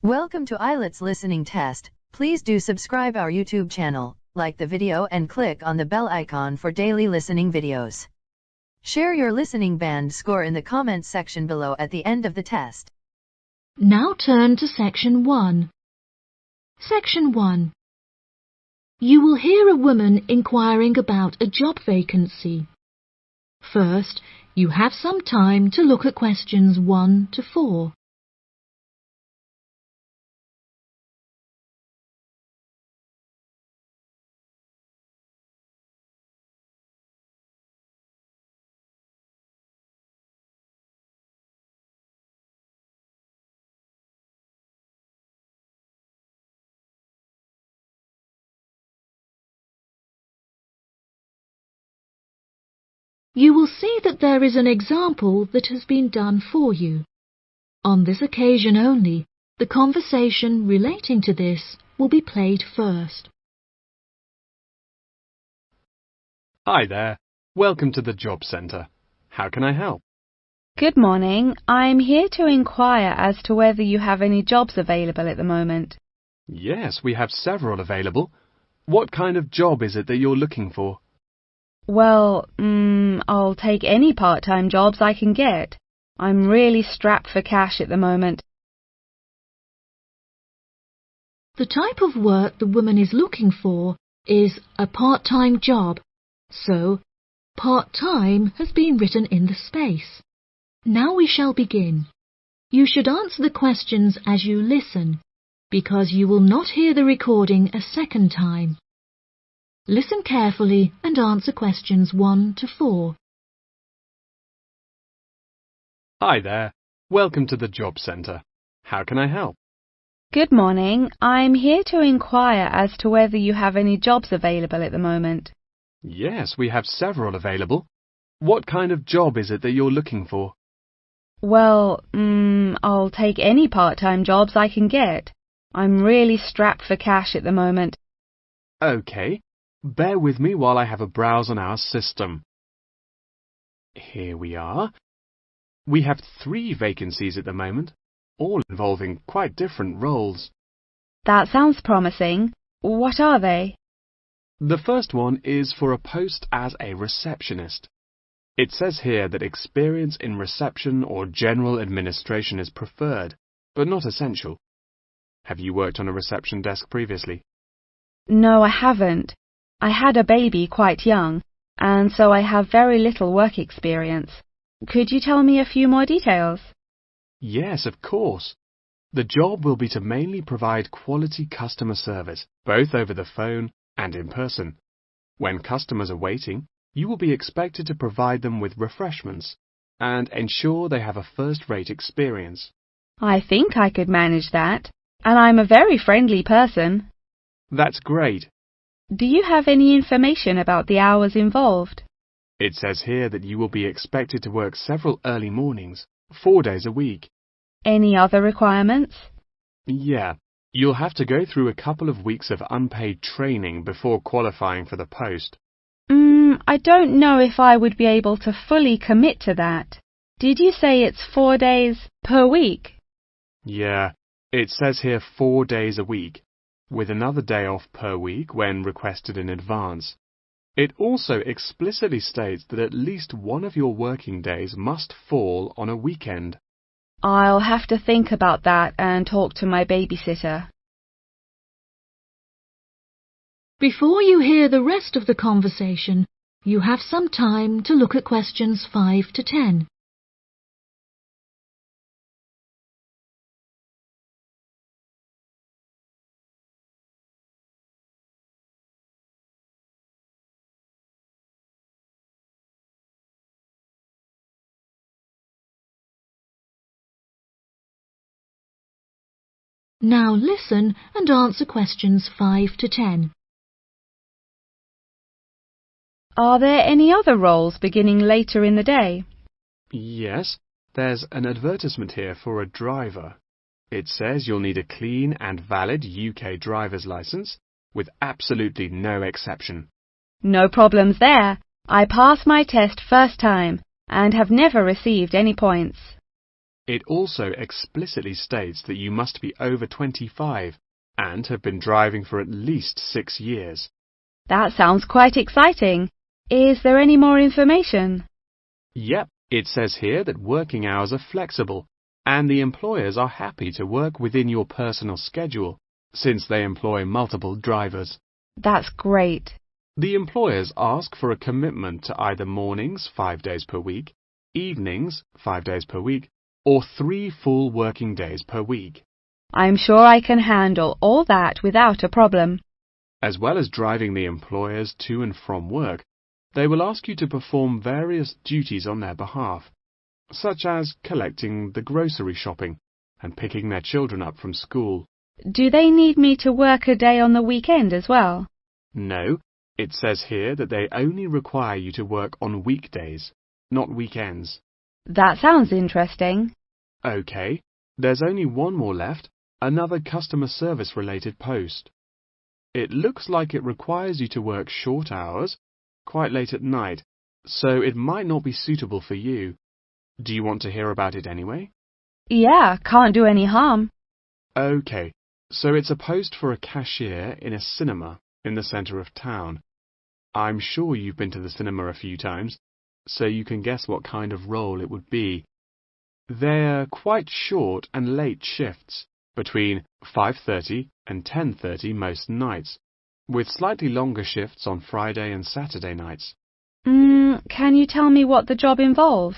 Welcome to IELTS listening test. Please do subscribe our YouTube channel, like the video and click on the bell icon for daily listening videos. Share your listening band score in the comments section below at the end of the test. Now turn to Section 1. Section 1. You will hear a woman inquiring about a job vacancy. First, you have some time to look at questions 1 to 4. You will see that there is an example that has been done for you. On this occasion only, the conversation relating to this will be played first. Hi there. Welcome to the Job Centre. How can I help? Good morning. I'm here to inquire as to whether you have any jobs available at the moment. Yes, we have several available. What kind of job is it that you're looking for? Well, I'll take any part-time jobs I can get. I'm really strapped for cash at the moment. The type of work the woman is looking for is a part-time job, so part-time has been written in the space. Now we shall begin. You should answer the questions as you listen, because you will not hear the recording a second time. Listen carefully and answer questions 1 to 4. Hi there. Welcome to the Job Centre. How can I help? Good morning. I'm here to inquire as to whether you have any jobs available at the moment. Yes, we have several available. What kind of job is it that you're looking for? Well, I'll take any part-time jobs I can get. I'm really strapped for cash at the moment. OK. Bear with me while I have a browse on our system. Here we are. We have 3 vacancies at the moment, all involving quite different roles. That sounds promising. What are they? The first one is for a post as a receptionist. It says here that experience in reception or general administration is preferred, but not essential. Have you worked on a reception desk previously? No, I haven't. I had a baby quite young, and so I have very little work experience. Could you tell me a few more details? Yes, of course. The job will be to mainly provide quality customer service, both over the phone and in person. When customers are waiting, you will be expected to provide them with refreshments and ensure they have a first-rate experience. I think I could manage that, and I'm a very friendly person. That's great. Do you have any information about the hours involved? It says here that you will be expected to work several early mornings, 4 days a week. Any other requirements? Yeah, you'll have to go through a couple of weeks of unpaid training before qualifying for the post. I don't know if I would be able to fully commit to that. Did you say it's 4 days per week? Yeah, it says here 4 days a week, with another day off per week when requested in advance. It also explicitly states that at least one of your working days must fall on a weekend. I'll have to think about that and talk to my babysitter. Before you hear the rest of the conversation, you have some time to look at questions 5 to 10. Now listen and answer questions 5 to 10. Are there any other roles beginning later in the day? Yes, there's an advertisement here for a driver. It says you'll need a clean and valid UK driver's licence, with absolutely no exception. No problems there. I passed my test first time and have never received any points. It also explicitly states that you must be over 25 and have been driving for at least 6 years. That sounds quite exciting. Is there any more information? Yep, it says here that working hours are flexible and the employers are happy to work within your personal schedule since they employ multiple drivers. That's great. The employers ask for a commitment to either mornings 5 days per week, evenings 5 days per week, or 3 full working days per week. I'm sure I can handle all that without a problem. As well as driving the employers to and from work, they will ask you to perform various duties on their behalf, such as collecting the grocery shopping and picking their children up from school. Do they need me to work a day on the weekend as well? No, it says here that they only require you to work on weekdays, not weekends. That sounds interesting. Okay, there's only one more left, another customer service related post. It looks like it requires you to work short hours, quite late at night, so it might not be suitable for you. Do you want to hear about it anyway? Yeah, can't do any harm. Okay, so it's a post for a cashier in a cinema in the centre of town. I'm sure you've been to the cinema a few times, so you can guess what kind of role it would be. They're quite short and late shifts, between 5:30 and 10:30 most nights, with slightly longer shifts on Friday and Saturday nights. Can you tell me what the job involves?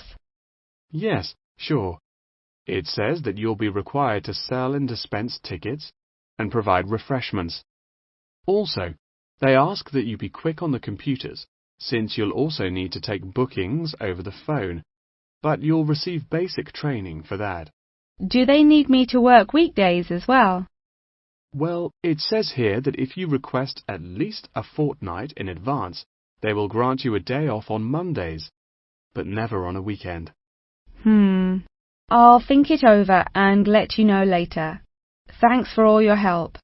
Yes, sure. It says that you'll be required to sell and dispense tickets and provide refreshments. Also, they ask that you be quick on the computers, since you'll also need to take bookings over the phone, but you'll receive basic training for that. Do they need me to work weekdays as well? Well, it says here that if you request at least a fortnight in advance, they will grant you a day off on Mondays, but never on a weekend. I'll think it over and let you know later. Thanks for all your help.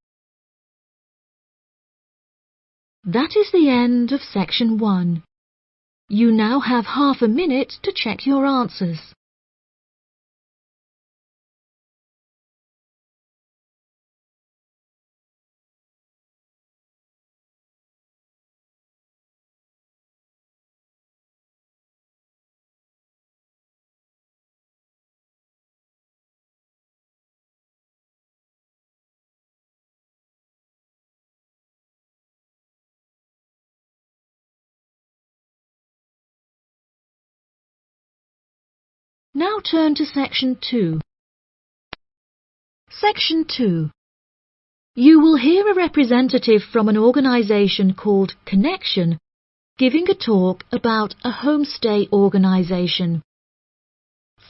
That is the end of section 1. You now have half a minute to check your answers. Now turn to section 2. Section 2. You will hear a representative from an organisation called Connection giving a talk about a homestay organisation.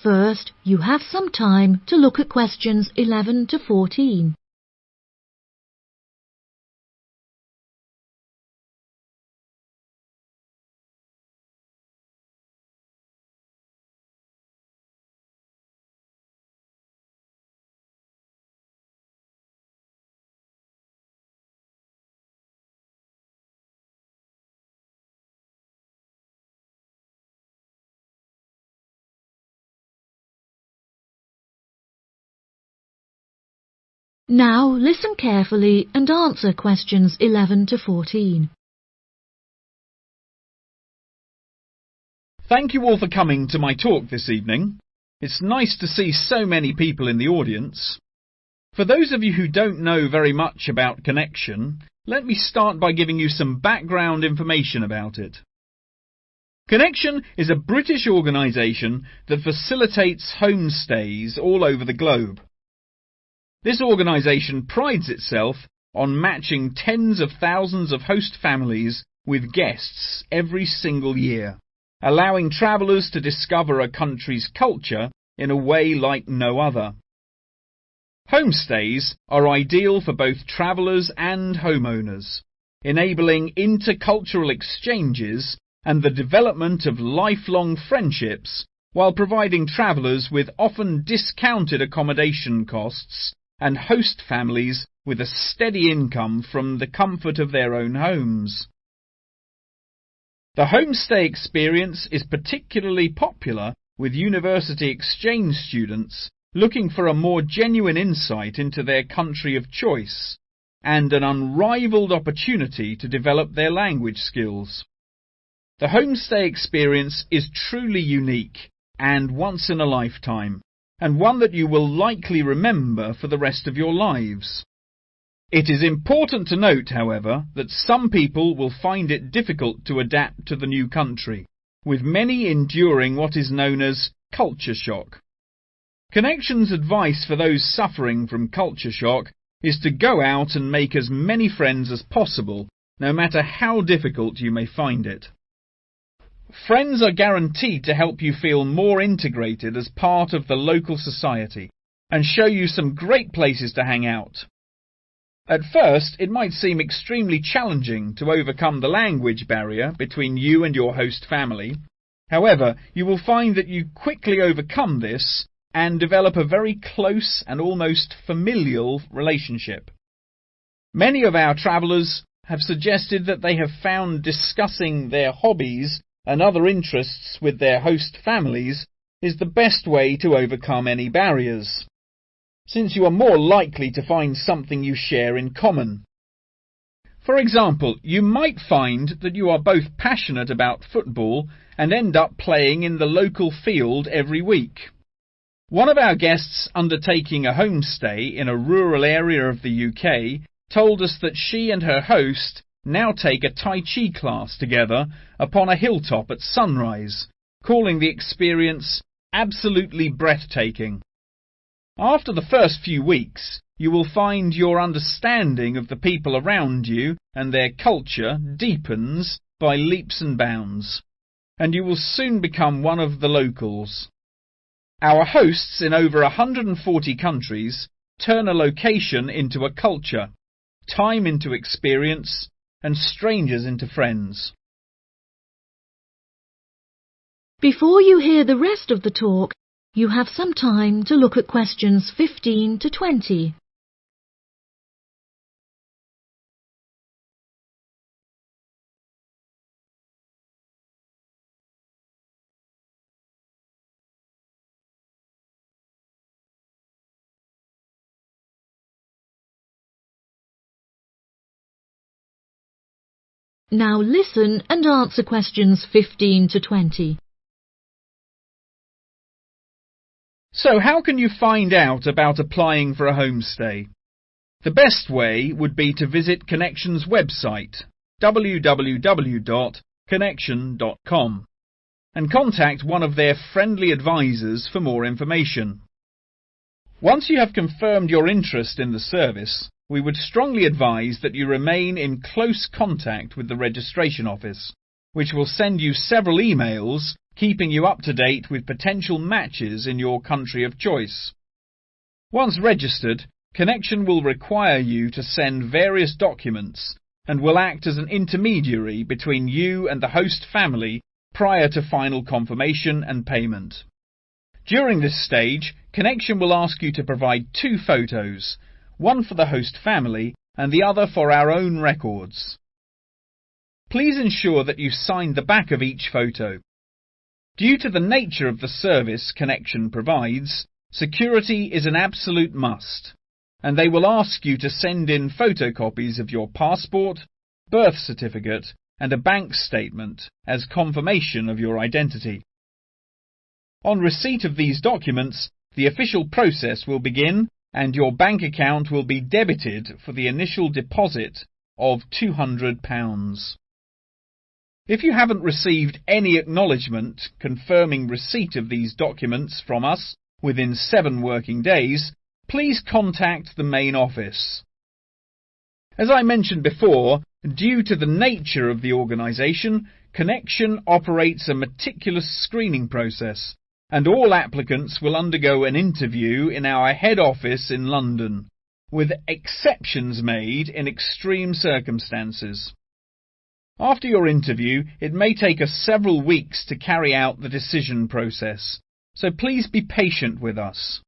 First, you have some time to look at questions 11 to 14. Now listen carefully and answer questions 11 to 14. Thank you all for coming to my talk this evening. It's nice to see so many people in the audience. For those of you who don't know very much about Connection, let me start by giving you some background information about it. Connection is a British organisation that facilitates homestays all over the globe. This organisation prides itself on matching tens of thousands of host families with guests every single year, allowing travellers to discover a country's culture in a way like no other. Homestays are ideal for both travellers and homeowners, enabling intercultural exchanges and the development of lifelong friendships while providing travellers with often discounted accommodation costs and host families with a steady income from the comfort of their own homes. The homestay experience is particularly popular with university exchange students looking for a more genuine insight into their country of choice and an unrivaled opportunity to develop their language skills. The homestay experience is truly unique and once in a lifetime, and one that you will likely remember for the rest of your lives. It is important to note, however, that some people will find it difficult to adapt to the new country, with many enduring what is known as culture shock. Connection's advice for those suffering from culture shock is to go out and make as many friends as possible, no matter how difficult you may find it. Friends are guaranteed to help you feel more integrated as part of the local society and show you some great places to hang out. At first, it might seem extremely challenging to overcome the language barrier between you and your host family. However, you will find that you quickly overcome this and develop a very close and almost familial relationship. Many of our travellers have suggested that they have found discussing their hobbies and other interests with their host families is the best way to overcome any barriers, since you are more likely to find something you share in common. For example, you might find that you are both passionate about football and end up playing in the local field every week. One of our guests undertaking a homestay in a rural area of the UK told us that she and her host now take a Tai Chi class together upon a hilltop at sunrise, calling the experience absolutely breathtaking. After the first few weeks, you will find your understanding of the people around you and their culture deepens by leaps and bounds, and you will soon become one of the locals. Our hosts in over 140 countries turn a location into a culture, time into experience, and strangers into friends. Before you hear the rest of the talk, you have some time to look at questions 15 to 20. Now listen and answer questions 15 to 20. So how can you find out about applying for a homestay? The best way would be to visit Connection's website, www.connection.com, and contact one of their friendly advisors for more information. Once you have confirmed your interest in the service, we would strongly advise that you remain in close contact with the registration office, which will send you several emails keeping you up to date with potential matches in your country of choice. Once registered, Connection will require you to send various documents and will act as an intermediary between you and the host family prior to final confirmation and payment. During this stage, Connection will ask you to provide 2 photos, one for the host family and the other for our own records. Please ensure that you sign the back of each photo. Due to the nature of the service Connection provides, security is an absolute must, and they will ask you to send in photocopies of your passport, birth certificate, and a bank statement as confirmation of your identity. On receipt of these documents, the official process will begin and your bank account will be debited for the initial deposit of £200. If you haven't received any acknowledgement confirming receipt of these documents from us within 7 working days, please contact the main office. As I mentioned before, due to the nature of the organisation, Connection operates a meticulous screening process, and all applicants will undergo an interview in our head office in London, with exceptions made in extreme circumstances. After your interview, it may take us several weeks to carry out the decision process, so please be patient with us.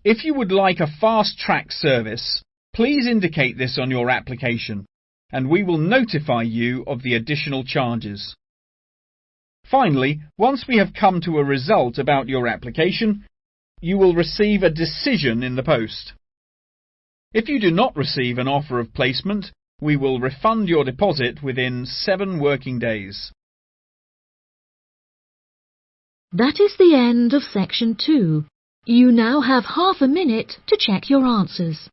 If you would like a fast-track service, please indicate this on your application, and we will notify you of the additional charges. Finally, once we have come to a result about your application, you will receive a decision in the post. If you do not receive an offer of placement, we will refund your deposit within 7 working days. That is the end of section 2. You now have half a minute to check your answers.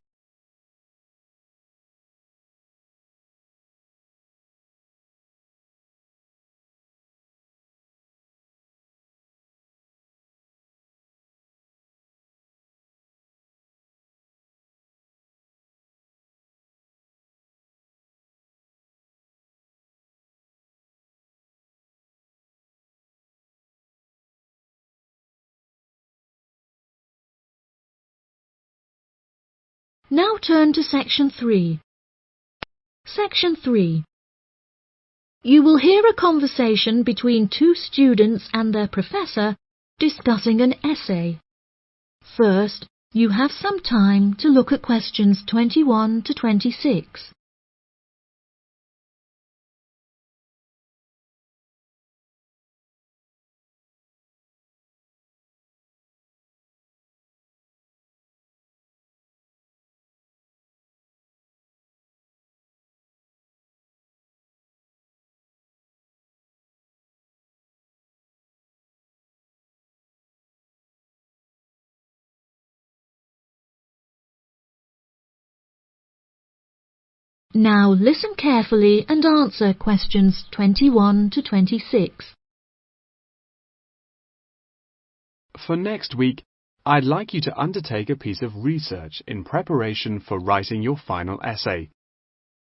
Now turn to section 3. Section 3. You will hear a conversation between 2 students and their professor discussing an essay. First, you have some time to look at questions 21 to 26. Now listen carefully and answer questions 21 to 26. For next week, I'd like you to undertake a piece of research in preparation for writing your final essay.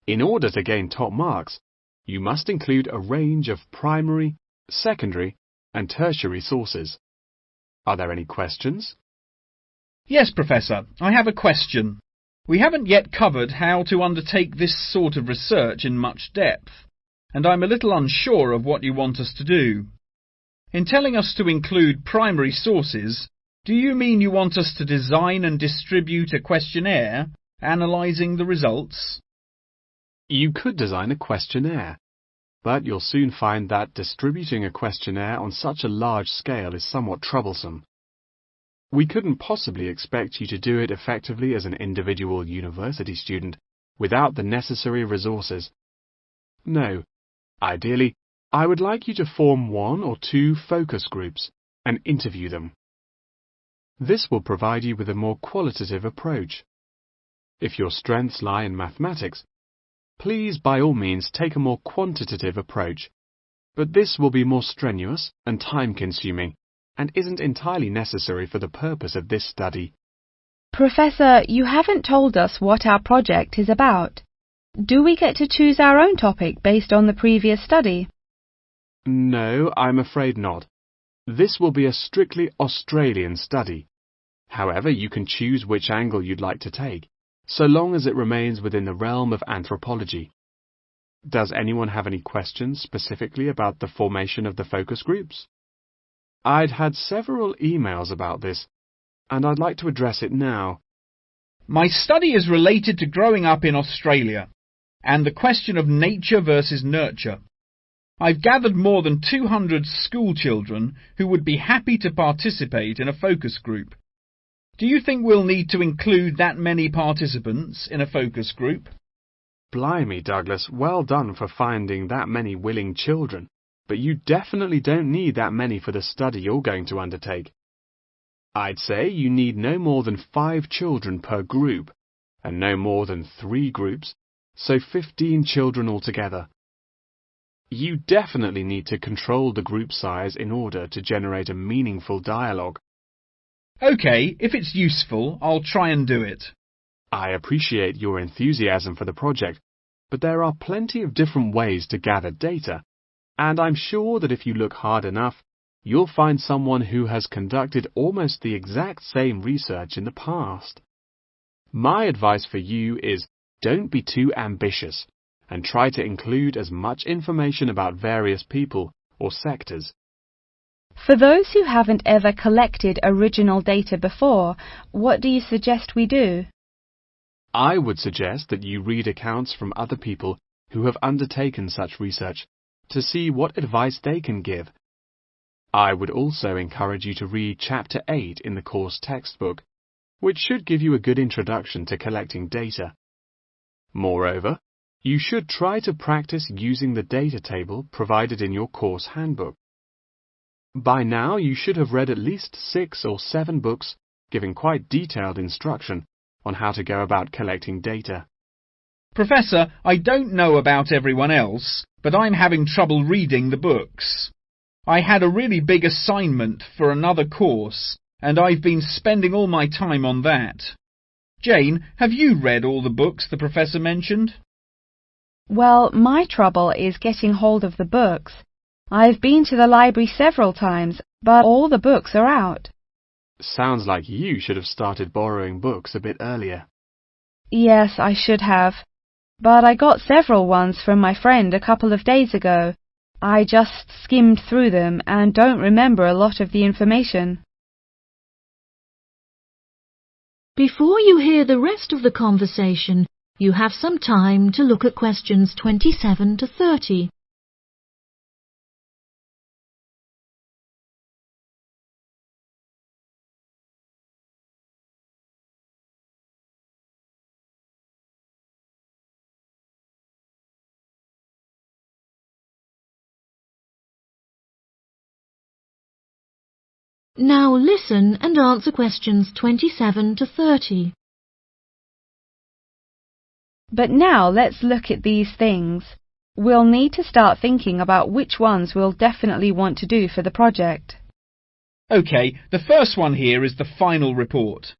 In order to gain top marks, you must include a range of primary, secondary, and tertiary sources. Are there any questions? Yes, Professor, I have a question. We haven't yet covered how to undertake this sort of research in much depth, and I'm a little unsure of what you want us to do. In telling us to include primary sources, do you mean you want us to design and distribute a questionnaire, analysing the results? You could design a questionnaire, but you'll soon find that distributing a questionnaire on such a large scale is somewhat troublesome. We couldn't possibly expect you to do it effectively as an individual university student without the necessary resources. No, ideally, I would like you to form 1 or 2 focus groups and interview them. This will provide you with a more qualitative approach. If your strengths lie in mathematics, please by all means take a more quantitative approach, but this will be more strenuous and time-consuming, and isn't entirely necessary for the purpose of this study. Professor, you haven't told us what our project is about. Do we get to choose our own topic based on the previous study? No, I'm afraid not. This will be a strictly Australian study. However, you can choose which angle you'd like to take, so long as it remains within the realm of anthropology. Does anyone have any questions specifically about the formation of the focus groups? I'd had several emails about this, and I'd like to address it now. My study is related to growing up in Australia, and the question of nature versus nurture. I've gathered more than 200 school children who would be happy to participate in a focus group. Do you think we'll need to include that many participants in a focus group? Blimey, Douglas, well done for finding that many willing children. But you definitely don't need that many for the study you're going to undertake. I'd say you need no more than 5 children per group, and no more than 3 groups, so 15 children altogether. You definitely need to control the group size in order to generate a meaningful dialogue. OK, if it's useful, I'll try and do it. I appreciate your enthusiasm for the project, but there are plenty of different ways to gather data. And I'm sure that if you look hard enough, you'll find someone who has conducted almost the exact same research in the past. My advice for you is don't be too ambitious and try to include as much information about various people or sectors. For those who haven't ever collected original data before, what do you suggest we do? I would suggest that you read accounts from other people who have undertaken such research to see what advice they can give I would also encourage you to read Chapter 8 in the course textbook, which should give you a good introduction to collecting data. Moreover, you should try to practice using the data table provided in your course handbook. By now, you should have read at least 6 or 7 books giving quite detailed instruction on how to go about collecting data. Professor, I don't know about everyone else, but I'm having trouble reading the books. I had a really big assignment for another course, and I've been spending all my time on that. Jane, have you read all the books the professor mentioned? Well, my trouble is getting hold of the books. I've been to the library several times, but all the books are out. Sounds like you should have started borrowing books a bit earlier. Yes, I should have. But I got several ones from my friend a couple of days ago. I just skimmed through them and don't remember a lot of the information. Before you hear the rest of the conversation, you have some time to look at questions 27 to 30. Now listen and answer questions 27 to 30. But now let's look at these things. We'll need to start thinking about which ones we'll definitely want to do for the project. OK, the first one here is the final report.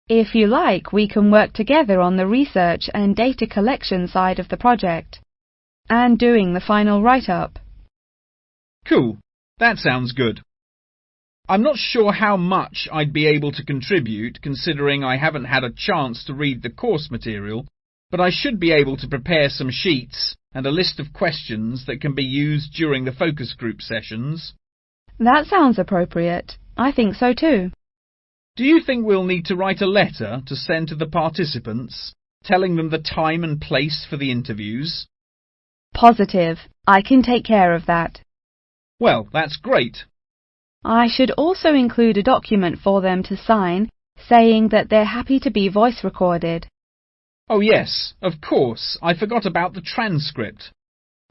If you like, we can work together on the research and data collection side of the project, and doing the final write-up. Cool, that sounds good. I'm not sure how much I'd be able to contribute, considering I haven't had a chance to read the course material, but I should be able to prepare some sheets and a list of questions that can be used during the focus group sessions. That sounds appropriate. I think so too. Do you think we'll need to write a letter to send to the participants, telling them the time and place for the interviews? Positive. I can take care of that. Well, that's great. I should also include a document for them to sign saying that they're happy to be voice recorded. Oh yes, of course, I forgot about the transcript.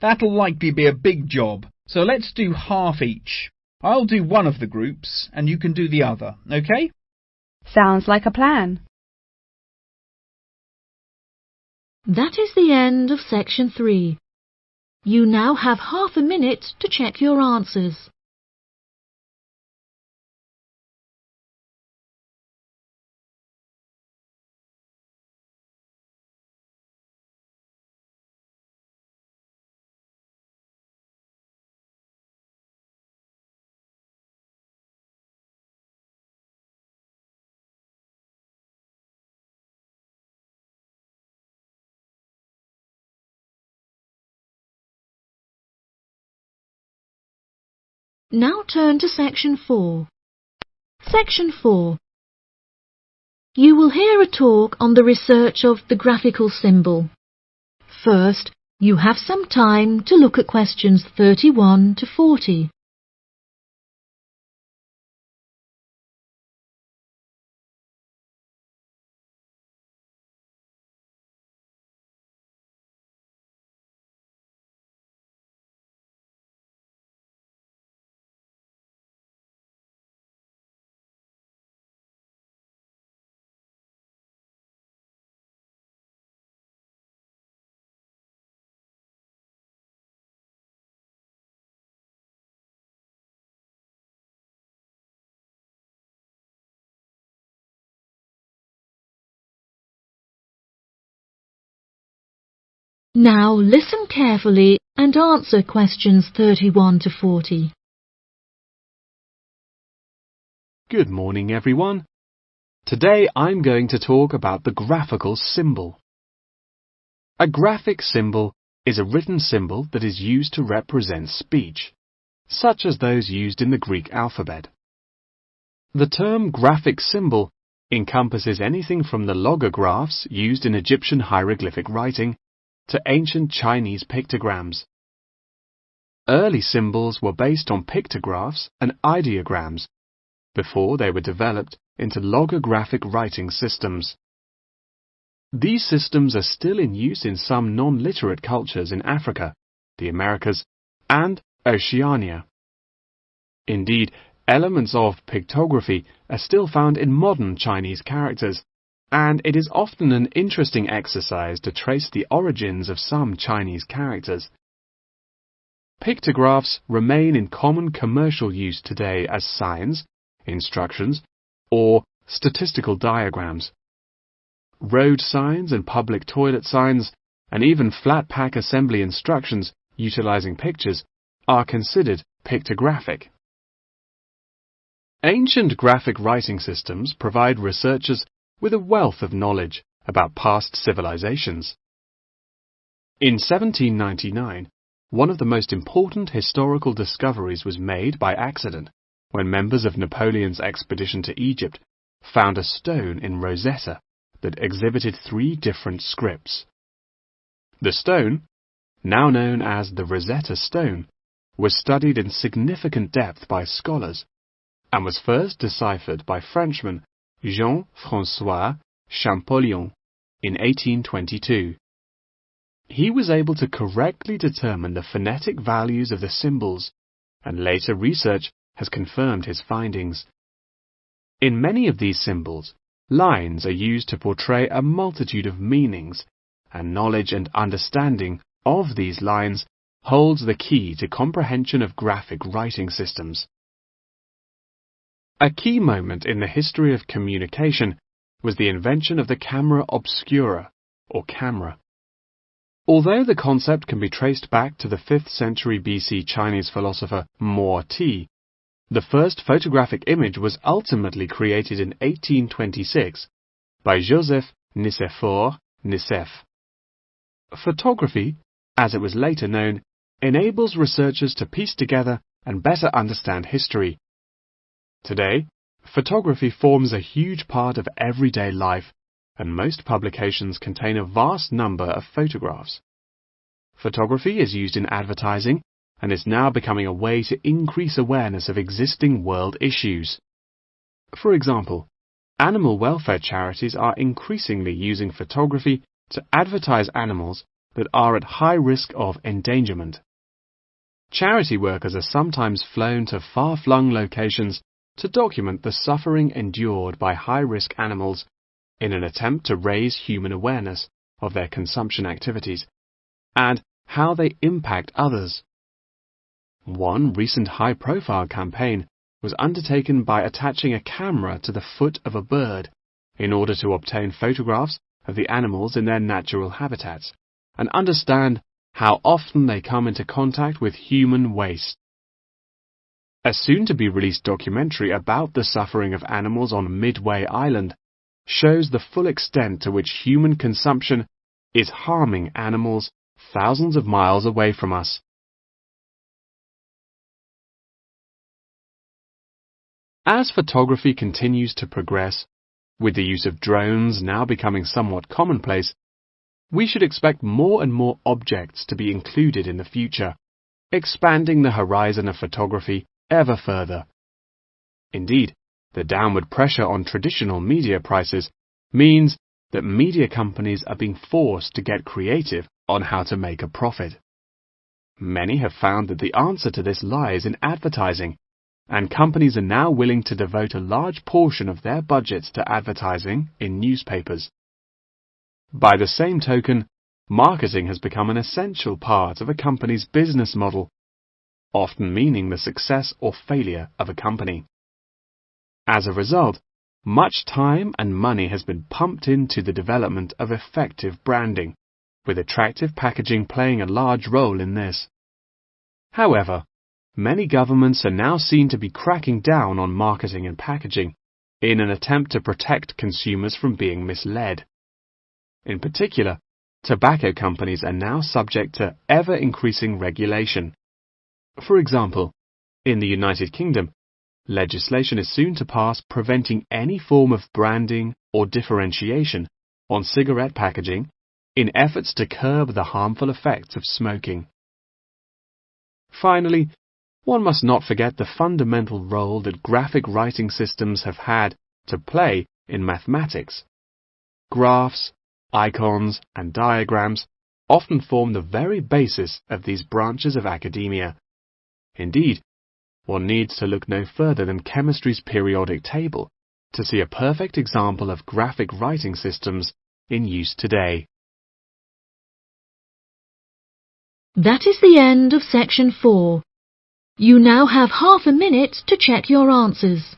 That'll likely be a big job, so let's do half each. I'll do one of the groups and you can do the other, OK? Sounds like a plan. That is the end of section 3. You now have half a minute to check your answers. Now turn to section 4. Section 4. You will hear a talk on the research of the graphical symbol. First, you have some time to look at questions 31 to 40. Now listen carefully and answer questions 31 to 40. Good morning, everyone. Today I'm going to talk about the graphical symbol. A graphic symbol is a written symbol that is used to represent speech, such as those used in the Greek alphabet. The term graphic symbol encompasses anything from the logographs used in Egyptian hieroglyphic writing to ancient Chinese pictograms. early symbols were based on pictographs and ideograms before they were developed into logographic writing systems. These systems are still in use in some non-literate cultures in Africa, the Americas, and Oceania. Indeed, elements of pictography are still found in modern Chinese characters, and it is often an interesting exercise to trace the origins of some Chinese characters. Pictographs remain in common commercial use today as signs, instructions, or statistical diagrams. Road signs and public toilet signs, and even flat pack assembly instructions utilizing pictures, are considered pictographic. Ancient graphic writing systems provide researchers with a wealth of knowledge about past civilizations. In 1799, one of the most important historical discoveries was made by accident when members of Napoleon's expedition to Egypt found a stone in Rosetta that exhibited 3 different scripts. The stone, now known as the Rosetta Stone, was studied in significant depth by scholars and was first deciphered by Frenchman Jean-François Champollion in 1822. He was able to correctly determine the phonetic values of the symbols, and later research has confirmed his findings. In many of these symbols, lines are used to portray a multitude of meanings, and knowledge and understanding of these lines holds the key to comprehension of graphic writing systems. A key moment in the history of communication was the invention of the camera obscura, or camera. Although the concept can be traced back to the 5th century BC Chinese philosopher Mo Ti, the first photographic image was ultimately created in 1826 by Joseph Nicéphore Nicéph. Photography, as it was later known, enables researchers to piece together and better understand history. Today, photography forms a huge part of everyday life, and most publications contain a vast number of photographs. Photography is used in advertising and is now becoming a way to increase awareness of existing world issues. For example, animal welfare charities are increasingly using photography to advertise animals that are at high risk of endangerment. Charity workers are sometimes flown to far-flung locations to document the suffering endured by high-risk animals in an attempt to raise human awareness of their consumption activities and how they impact others. One recent high-profile campaign was undertaken by attaching a camera to the foot of a bird in order to obtain photographs of the animals in their natural habitats and understand how often they come into contact with human waste. A soon-to-be-released documentary about the suffering of animals on Midway Island shows the full extent to which human consumption is harming animals thousands of miles away from us. As photography continues to progress, with the use of drones now becoming somewhat commonplace, we should expect more and more objects to be included in the future, expanding the horizon of photography ever further. Indeed, the downward pressure on traditional media prices means that media companies are being forced to get creative on how to make a profit. Many have found that the answer to this lies in advertising, and companies are now willing to devote a large portion of their budgets to advertising in newspapers. By the same token, marketing has become an essential part of a company's business model, often meaning the success or failure of a company. As a result, much time and money has been pumped into the development of effective branding, with attractive packaging playing a large role in this. However, many governments are now seen to be cracking down on marketing and packaging in an attempt to protect consumers from being misled. In particular, tobacco companies are now subject to ever-increasing regulation. For example, in the United Kingdom, legislation is soon to pass preventing any form of branding or differentiation on cigarette packaging in efforts to curb the harmful effects of smoking. Finally, one must not forget the fundamental role that graphic writing systems have had to play in mathematics. Graphs, icons, and diagrams often form the very basis of these branches of academia. Indeed, one needs to look no further than chemistry's periodic table to see a perfect example of graphic writing systems in use today. That is the end of section 4. You now have half a minute to check your answers.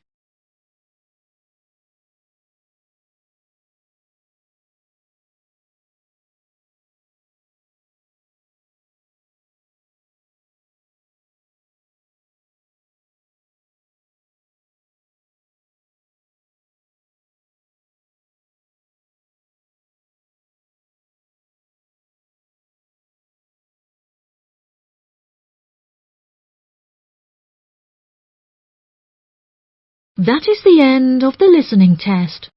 That is the end of the listening test.